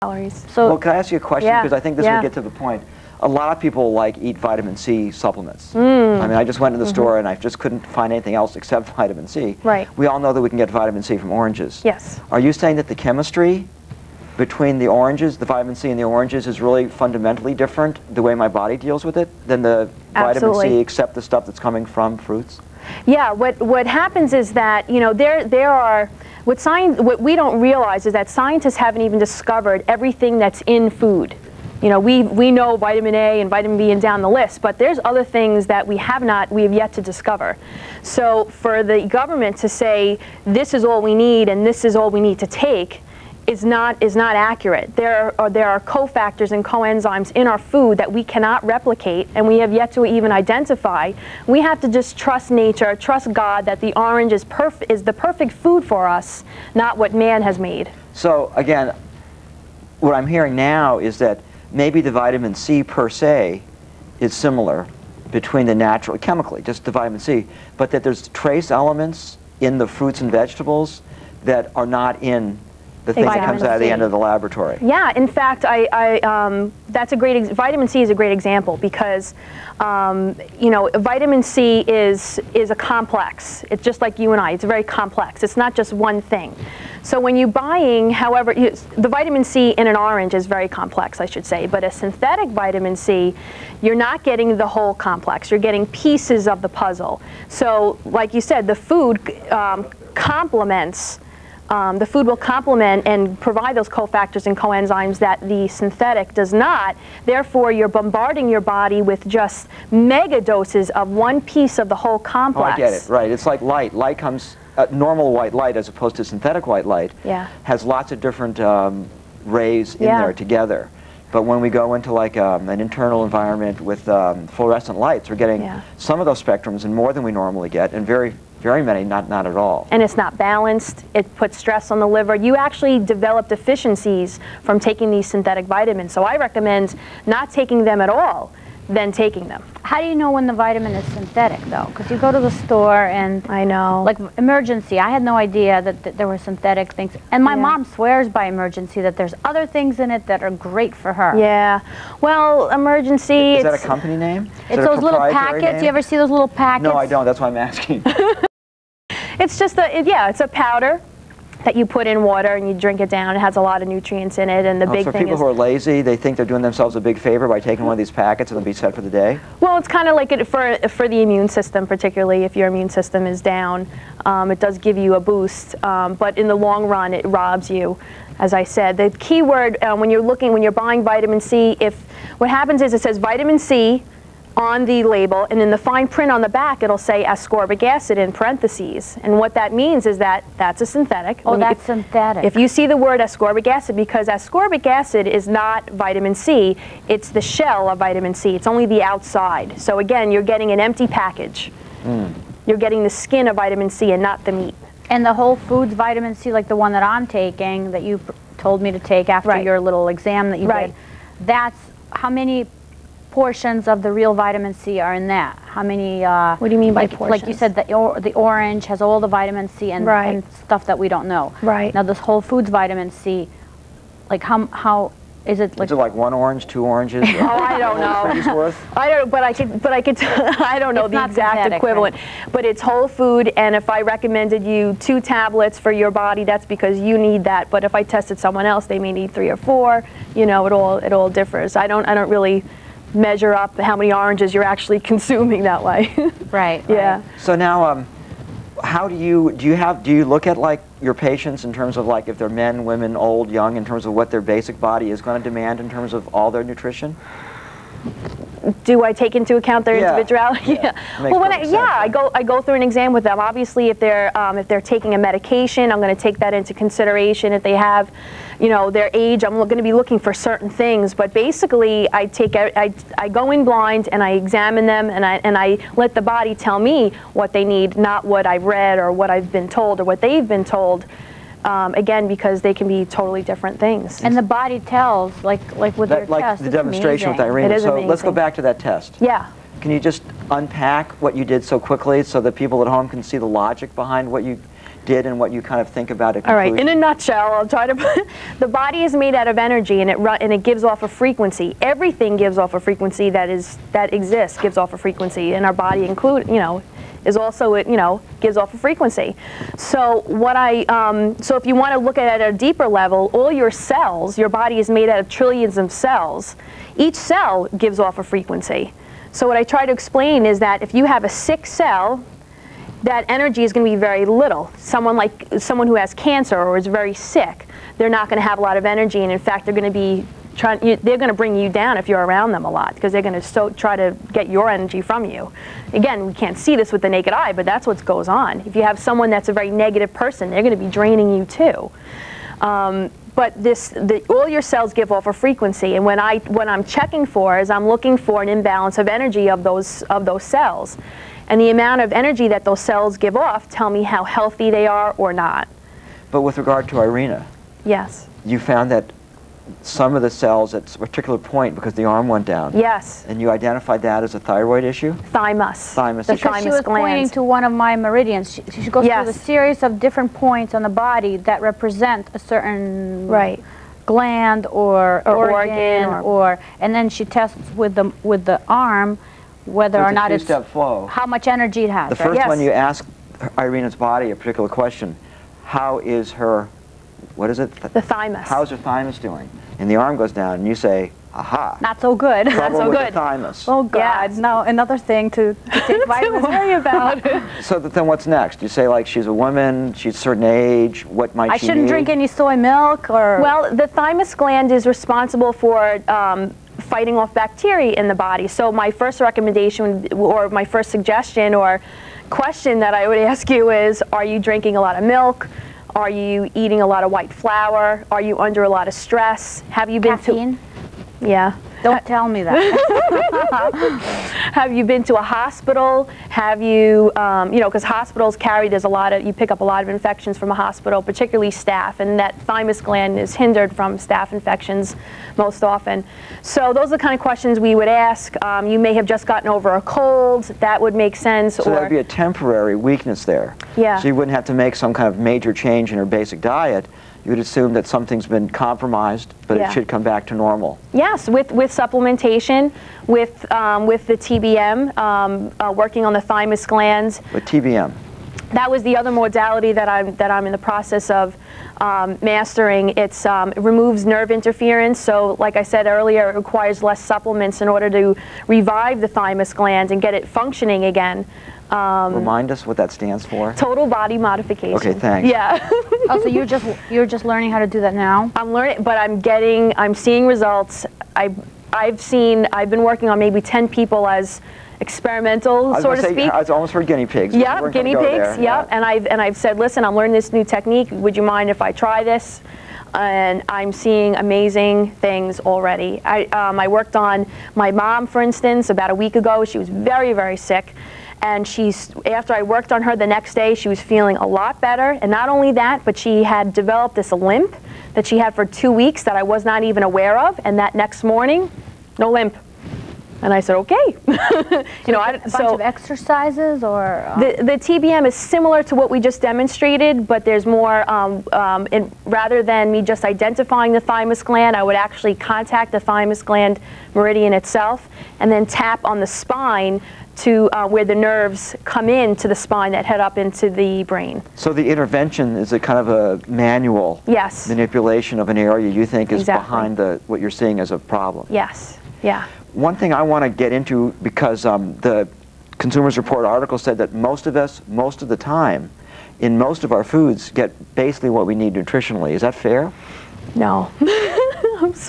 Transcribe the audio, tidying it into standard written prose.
calories. So, well, can I ask you a question? Yeah. Because I think this Yeah. would get to the point. A lot of people eat vitamin C supplements. I mean, I just went to the store and I just couldn't find anything else except vitamin C. Right. We all know that we can get vitamin C from oranges. Yes. Are you saying that the chemistry between the oranges, the vitamin C in the oranges, is really fundamentally different, the way my body deals with it, than the vitamin C, except the stuff that's coming from fruits? Yeah, what happens is that, there are, what we don't realize is that scientists haven't even discovered everything that's in food. We know vitamin A and vitamin B and down the list, but there's other things that we have yet to discover. So for the government to say, this is all we need and this is all we need to take, is not accurate. There are cofactors and coenzymes in our food that we cannot replicate, and we have yet to even identify. We have to just trust nature, trust God that the orange is the perfect food for us, not what man has made. So again, what I'm hearing now is that maybe the vitamin C per se is similar between the natural, chemically, just the vitamin C, but that there's trace elements in the fruits and vegetables that are not in the thing that comes out of the end of the laboratory. Yeah, in fact, that's a great, vitamin C is a great example because, vitamin C is a complex. It's just like you and I, it's very complex. It's not just one thing. So when you're buying, however, the vitamin C in an orange is very complex, I should say, but a synthetic vitamin C, you're not getting the whole complex. You're getting pieces of the puzzle. So like you said, the food complements the food will complement and provide those cofactors and coenzymes that the synthetic does not. Therefore, you're bombarding your body with just mega doses of one piece of the whole complex. Oh, I get it. Right. It's like light. Light comes, normal white light as opposed to synthetic white light, has lots of different rays in there together. But when we go into an internal environment with fluorescent lights, we're getting some of those spectrums and more than we normally get, and very many not at all. And it's not balanced. It puts stress on the liver. You actually develop deficiencies from taking these synthetic vitamins. So I recommend not taking them at all than taking them. How do you know when the vitamin is synthetic, though? Because you go to the store and... I know. Like Emergency, I had no idea that there were synthetic things. And my mom swears by Emergency that there's other things in it that are great for her. Yeah. Well, Emergency... Is that a company name? It's those little packets. You ever see those little packets? No, I don't. That's why I'm asking. It's just it's a powder that you put in water and you drink it down. It has a lot of nutrients in it, and the big so thing people who are lazy, they think they're doing themselves a big favor by taking one of these packets and they'll be set for the day? Well, it's kind of like it for the immune system, particularly if your immune system is down. It does give you a boost, but in the long run, it robs you. As I said, the key word when you're buying vitamin C, what happens is it says vitamin C on the label, and in the fine print on the back it'll say ascorbic acid in parentheses, and what that means is that that's a synthetic. Oh, that's synthetic. If you see the word ascorbic acid, because ascorbic acid is not vitamin C, it's the shell of vitamin C. It's only the outside. So again, you're getting an empty package. You're getting the skin of vitamin C and not the meat. And the Whole Foods vitamin C, like the one that I'm taking, that you told me to take after your little exam that you did, that's how many portions of the real vitamin C are in that? How many? What do you mean by portions? Like you said, the orange has all the vitamin C and stuff that we don't know. Right. Now this Whole Foods vitamin C, like how is it like? Is it like 1 orange, 2 oranges? Oh, I don't know. Worth? I don't. But I could. I don't know the exact equivalent. Right? But it's whole food, and if I recommended you 2 tablets for your body, that's because you need that. But if I tested someone else, they may need 3 or 4. It all differs. I don't really measure up how many oranges you're actually consuming that way. Right. Yeah. So now, how do you look at your patients in terms of if they're men, women, old, young, in terms of what their basic body is going to demand in terms of all their nutrition? Do I take into account their individuality? Yeah. Well, I go through an exam with them. Obviously, if they're taking a medication, I'm going to take that into consideration. If they have, their age, I'm going to be looking for certain things. But basically, I go in blind and I examine them and I let the body tell me what they need, not what I've read or what I've been told or what they've been told. Again, because they can be totally different things. And the body tells, like with your test. The demonstration with Irene. So let's go back to that test. Yeah. Can you just unpack what you did so quickly so that people at home can see the logic behind what you did and what you kind of think about it? All right, in a nutshell, I'll try to put, the body is made out of energy, and it gives off a frequency. Everything gives off a frequency that exists, gives off a frequency, and our body is also, gives off a frequency. So so if you want to look at it at a deeper level, all your cells, your body is made out of trillions of cells. Each cell gives off a frequency. So what I try to explain is that if you have a sick cell, that energy is going to be very little. Someone who has cancer or is very sick, they're not going to have a lot of energy, and in fact, they're going to be they're going to bring you down if you're around them a lot, because they're going to try to get your energy from you. Again, we can't see this with the naked eye, but that's what goes on. If you have someone that's a very negative person, they're going to be draining you too. But all your cells give off a frequency, and what I'm checking for is I'm looking for an imbalance of energy of those cells. And the amount of energy that those cells give off tell me how healthy they are or not. But with regard to Irina, yes, you found that some of the cells at a particular point, because the arm went down. Yes. And you identified that as a thyroid issue? Thymus. Thymus. The thymus gland. She was pointing to one of my meridians. She goes through a series of different points on the body that represent a certain gland or organ, and then she tests with the arm whether or not it's two-step flow. How much energy it has. The first one you ask Irina's body a particular question: how is her, what is it? The thymus. How's her thymus doing? And the arm goes down, and you say, aha. Not so good. Trouble Not so with good. The thymus. Oh God! Now another thing to take vitamins. Worry about. So then what's next? You say like she's a woman, she's a certain age. What might she need? I shouldn't drink any soy milk, or. Well, the thymus gland is responsible for fighting off bacteria in the body. So my first recommendation, or my first suggestion, or question that I would ask you is: are you drinking a lot of milk? Are you eating a lot of white flour? Are you under a lot of stress? Have you been Caffeine? Yeah. Don't tell me that. Have you been to a hospital? Have you, because hospitals you pick up a lot of infections from a hospital, particularly staph, and that thymus gland is hindered from staph infections most often. So those are the kind of questions we would ask. You may have just gotten over a cold. That would make sense. So that would be a temporary weakness there. Yeah. So you wouldn't have to make some kind of major change in her basic diet. You would assume that something's been compromised, but it should come back to normal. Yes, with supplementation, with the TBM, working on the thymus glands. With TBM? That was the other modality that I'm in the process of mastering. It removes nerve interference, so like I said earlier, it requires less supplements in order to revive the thymus gland and get it functioning again. Remind us what that stands for. Total body modification. Okay, thanks. Yeah. Oh, so you're just learning how to do that now? I'm learning, but I'm seeing results. I've been working on maybe 10 people as experimental, so to speak. I almost heard guinea pigs. Yeah, guinea pigs. Yeah, and I've said, listen, I'm learning this new technique. Would you mind if I try this? And I'm seeing amazing things already. I worked on my mom, for instance, about a week ago. She was very, very sick. And after I worked on her the next day, she was feeling a lot better. And not only that, but she had developed this limp that she had for 2 weeks that I was not even aware of. And that next morning, no limp. And I said, okay. A bunch of exercises, or the TBM is similar to what we just demonstrated, but there's more. Rather than me just identifying the thymus gland, I would actually contact the thymus gland meridian itself, and then tap on the spine to where the nerves come into the spine that head up into the brain. So the intervention is a kind of a manual manipulation of an area you think is behind what you're seeing as a problem. Yes. Yeah. One thing I want to get into, because the Consumers Report article said that most of us, most of the time, in most of our foods, get basically what we need nutritionally. Is that fair? No. I'm sorry.